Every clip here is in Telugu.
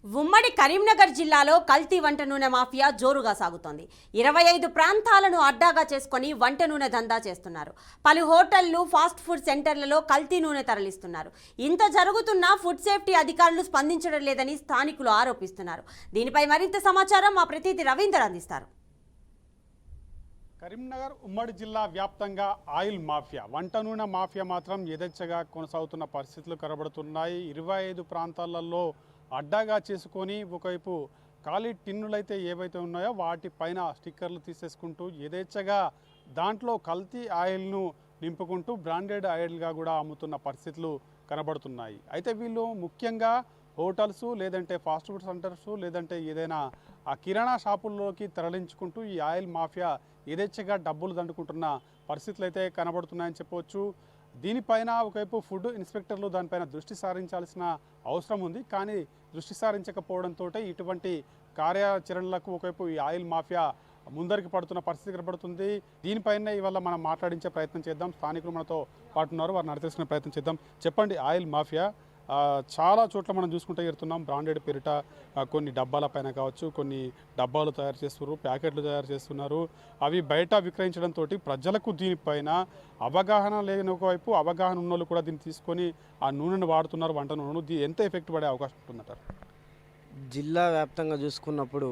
ఉమ్మడి కరీంనగర్ జిల్లాలో కల్తీ వంట నూనె మాఫియా జోరుగా సాగుతోంది. 25 ప్రాంతాలను అడ్డాగా చేసుకొని వంట నూనె దందా చేస్తున్నారు. పలు హోటళ్లు, ఫాస్ట్ ఫుడ్ సెంటర్లలో కల్తీ నూనె తరలిస్తున్నారు. ఇంత జరుగుతున్నా ఫుడ్ సేఫ్టీ అధికారులు స్పందించడం లేదని స్థానికులు ఆరోపిస్తున్నారు. దీనిపై మరింత సమాచారం మా ప్రతినిధి రవీందర్ అందిస్తారు. కరీంనగర్ ఉమ్మడి జిల్లా వ్యాప్తంగా ఆయిల్ మాఫియా, వంట నూనె మాఫియా మాత్రం యథేచ్ఛగా కొనసాగుతున్న పరిస్థితులు కనబడుతున్నాయి. 25 ప్రాంతాలలో అడ్డాగా చేసుకొని ఒకవైపు ఖాళీ టిన్నులైతే ఏవైతే ఉన్నాయో వాటిపైన స్టిక్కర్లు తీసేసుకుంటూ యథేచ్ఛగా దాంట్లో కల్తీ ఆయిల్ను నింపుకుంటూ బ్రాండెడ్ ఆయిల్గా కూడా అమ్ముతున్న పరిస్థితులు కనబడుతున్నాయి. అయితే వీళ్ళు ముఖ్యంగా హోటల్స్, లేదంటే ఫాస్ట్ ఫుడ్ సెంటర్స్, లేదంటే ఏదైనా ఆ కిరాణా షాపుల్లోకి తరలించుకుంటూ ఈ ఆయిల్ మాఫియా యథేచ్ఛగా డబ్బులు దండుకుంటున్న పరిస్థితులు అయితే కనబడుతున్నాయని చెప్పవచ్చు. దీనిపైన ఒకవైపు ఫుడ్ ఇన్స్పెక్టర్లు దానిపైన దృష్టి సారించాల్సిన అవసరం ఉంది. కానీ దృష్టి సారించకపోవడంతో ఇటువంటి కార్యాచరణలకు ఒకవైపు ఈ ఆయిల్ మాఫియా ముందరికి పడుతున్న పరిస్థితి కనబడుతుంది. దీనిపైన ఇవాళ మనం మాట్లాడించే ప్రయత్నం చేద్దాం. స్థానికులు మనతో పాటున్నారు, వారిని అడిగి తెలుసుకునే ప్రయత్నం చేద్దాం. చెప్పండి, ఆయిల్ మాఫియా చాలా చోట్ల మనం చూసుకుంటే ఎడుతున్నాం. బ్రాండెడ్ పేరిట కొన్ని డబ్బాల పైన కావచ్చు, కొన్ని డబ్బాలు తయారు చేస్తున్నారు, ప్యాకెట్లు తయారు చేస్తున్నారు. అవి బయట విక్రయించడంతో ప్రజలకు దీనిపైన అవగాహన లేని ఒకవైపు అవగాహన ఉన్న వాళ్ళు కూడా దీన్ని తీసుకొని ఆ నూనెను వాడుతున్నారు, వంట నూనెను. ఎంత ఎఫెక్ట్ పడే అవకాశం ఉంటుందంటారు? జిల్లా వ్యాప్తంగా చూసుకున్నప్పుడు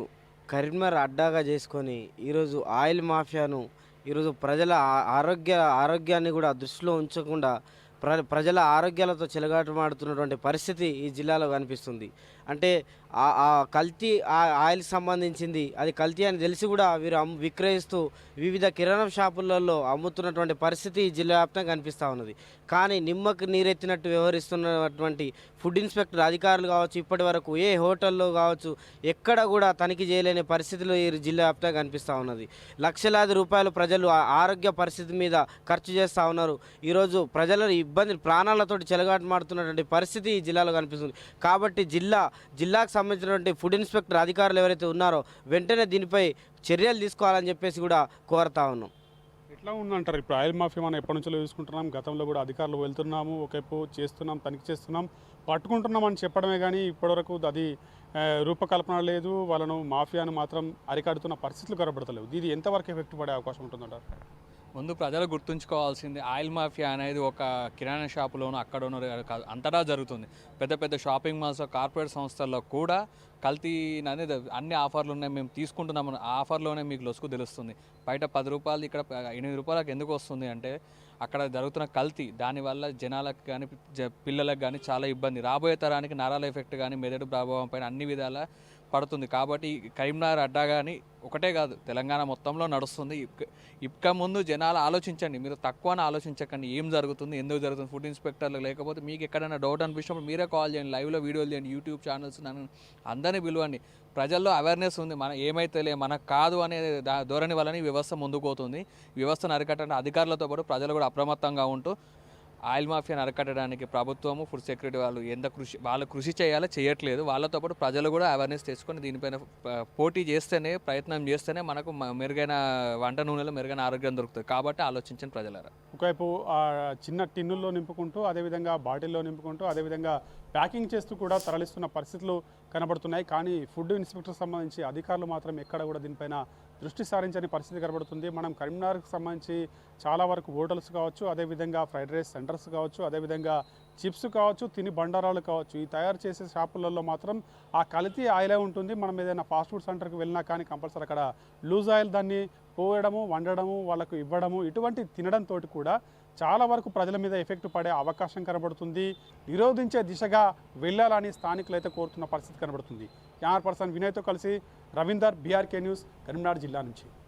కరీంనగర్ అడ్డాగా చేసుకొని ఈరోజు ఆయిల్ మాఫియాను ఈరోజు ప్రజల ఆరోగ్యాన్ని కూడా దృష్టిలో ఉంచకుండా ప్రజల ఆరోగ్యాలతో చెలగాటమాడుతున్నటువంటి పరిస్థితి ఈ జిల్లాలో కనిపిస్తుంది. అంటే ఆ కల్తీ ఆయిల్ సంబంధించింది, అది కల్తీ అని తెలిసి కూడా వీరు విక్రయిస్తూ వివిధ కిరాణా షాపులలో అమ్ముతున్నటువంటి పరిస్థితి ఈ జిల్లా వ్యాప్తంగా కనిపిస్తూ ఉన్నది. కానీ నిమ్మకు నీరెత్తినట్టు వ్యవహరిస్తున్నటువంటి ఫుడ్ ఇన్స్పెక్టర్ అధికారులు కావచ్చు, ఇప్పటి వరకు ఏ హోటల్లో కావచ్చు ఎక్కడ కూడా తనిఖీ చేయలేని పరిస్థితులు ఈ జిల్లా వ్యాప్తంగా కనిపిస్తూ ఉన్నది. లక్షలాది రూపాయలు ప్రజలు ఆరోగ్య పరిస్థితి మీద ఖర్చు చేస్తూ ఉన్నారు. ఈరోజు ప్రజల ఇబ్బంది ప్రాణాలతో చెలగాటమాడుతున్నటువంటి పరిస్థితి ఈ జిల్లాలో కనిపిస్తుంది. కాబట్టి జిల్లాకు సంబంధించినటువంటి ఫుడ్ ఇన్స్పెక్టర్ అధికారులు ఎవరైతే ఉన్నారో వెంటనే దీనిపై చర్యలు తీసుకోవాలని చెప్పేసి కూడా కోరుతా ఉన్నాం. ఎట్లా ఉందంటారు ఇప్పుడు ఆయిల్ మాఫియా? మనం ఎప్పటి నుంచో చూసుకుంటున్నాం, గతంలో కూడా అధికారులు వెళ్తున్నాము, ఒకవైపు చేస్తున్నాం, తనిఖీ చేస్తున్నాం, పట్టుకుంటున్నాం అని చెప్పడమే కానీ ఇప్పటివరకు అది రూపకల్పన లేదు. వాళ్ళను మాఫియాను మాత్రం అరికడుతున్న పరిస్థితులు కనబడతలేవు. ఇది ఎంతవరకు ఎఫెక్ట్ పడే అవకాశం ఉంటుందంటారు? ముందు ప్రజలు గుర్తుంచుకోవాల్సింది, ఆయిల్ మాఫియా అనేది ఒక కిరాణా షాపులోనూ అక్కడనో అంతటా జరుగుతుంది. పెద్ద పెద్ద షాపింగ్ మాల్స్, కార్పొరేట్ సంస్థల్లో కూడా కల్తీ అనేది అన్ని ఆఫర్లు ఉన్నాయి, మేము తీసుకుంటున్నాము, ఆ ఆఫర్లోనే మీకు లొసుకు తెలుస్తుంది. బయట 10 రూపాయలు ఇక్కడ 8 రూపాయలకు ఎందుకు వస్తుంది అంటే అక్కడ జరుగుతున్న కల్తీ. దానివల్ల జనాలకు కానీ పిల్లలకు కానీ చాలా ఇబ్బంది, రాబోయే తరానికి నరాల ఎఫెక్ట్ కానీ మెదడు ప్రభావం పైన అన్ని విధాల పడుతుంది. కాబట్టి కరీంనగర్ అడ్డా కానీ ఒకటే కాదు, తెలంగాణ మొత్తంలో నడుస్తుంది. ఇక ముందు జనాలు ఆలోచించండి, మీరు తక్కువ ఆలోచించకండి. ఏం జరుగుతుంది, ఎందుకు జరుగుతుంది, ఫుడ్ ఇన్స్పెక్టర్లు లేకపోతే మీకు ఎక్కడైనా డౌట్ అనిపించినప్పుడు మీరే కాల్ చేయండి, లైవ్లో వీడియోలు చేయండి, యూట్యూబ్ ఛానల్స్ నన్ను అందరినీ పిలవండి. ప్రజల్లో అవేర్నెస్ ఉంది, మన ఏమైతే మనకు కాదు అనే ధోరణి వల్ల ఈ వ్యవస్థ ముందుకు పోతుంది. వ్యవస్థను అరికట్టడానికి అధికారులతో పాటు ప్రజలు కూడా అప్రమత్తంగా ఉంటూ ఆయిల్ మాఫియాను అరికట్టడానికి ప్రభుత్వము, ఫుడ్ సెక్యూరిటీ వాళ్ళు ఎంత కృషి చేయాలో చేయట్లేదు. వాళ్ళతో పాటు ప్రజలు కూడా అవేర్నెస్ తెచ్చుకొని దీనిపైన పోటీ చేస్తేనే, ప్రయత్నం చేస్తేనే మనకు మెరుగైన వంట నూనెలో మెరుగైన ఆరోగ్యం దొరుకుతుంది. కాబట్టి ఆలోచించండి ప్రజలారా. ఒకవైపు చిన్న టిన్నుల్లో నింపుకుంటూ, అదేవిధంగా బాటిల్లో నింపుకుంటూ, అదేవిధంగా ప్యాకింగ్ చేస్తూ కూడా తరలిస్తున్న పరిస్థితులు కనబడుతున్నాయి. కానీ ఫుడ్ ఇన్స్పెక్టర్ సంబంధించి అధికారులు మాత్రం ఎక్కడ కూడా దీనిపైన దృష్టి సారించని పరిస్థితి కనబడుతుంది. మనం కరీంనగర్కి సంబంధించి చాలా వరకు హోటల్స్ కావచ్చు, అదేవిధంగా ఫ్రైడ్ రైస్ సెంటర్స్ కావచ్చు, అదేవిధంగా చిప్స్ కావచ్చు, తిని బండారాలు కావచ్చు, ఈ తయారు చేసే షాపులలో మాత్రం ఆ కల్తీ ఆయిలే ఉంటుంది. మనం ఏదైనా ఫాస్ట్ ఫుడ్ సెంటర్కి వెళ్ళినా కానీ కంపల్సరీ అక్కడ లూజ్ ఆయిల్ దాన్ని పోయడము, వండడము, వాళ్ళకు ఇవ్వడము, ఇటువంటి తినడంతో కూడా చాలా వరకు ప్రజల మీద ఎఫెక్ట్ పడే అవకాశం కనబడుతుంది. నిరోధించే దిశగా వెళ్ళాలని స్థానికులు అయితే కోరుతున్న పరిస్థితి కనబడుతుంది. కెమెరా పర్సన్ వినయ్తో కలిసి రవీందర్, బీఆర్కే న్యూస్, కరీంనగర్ జిల్లా నుంచి.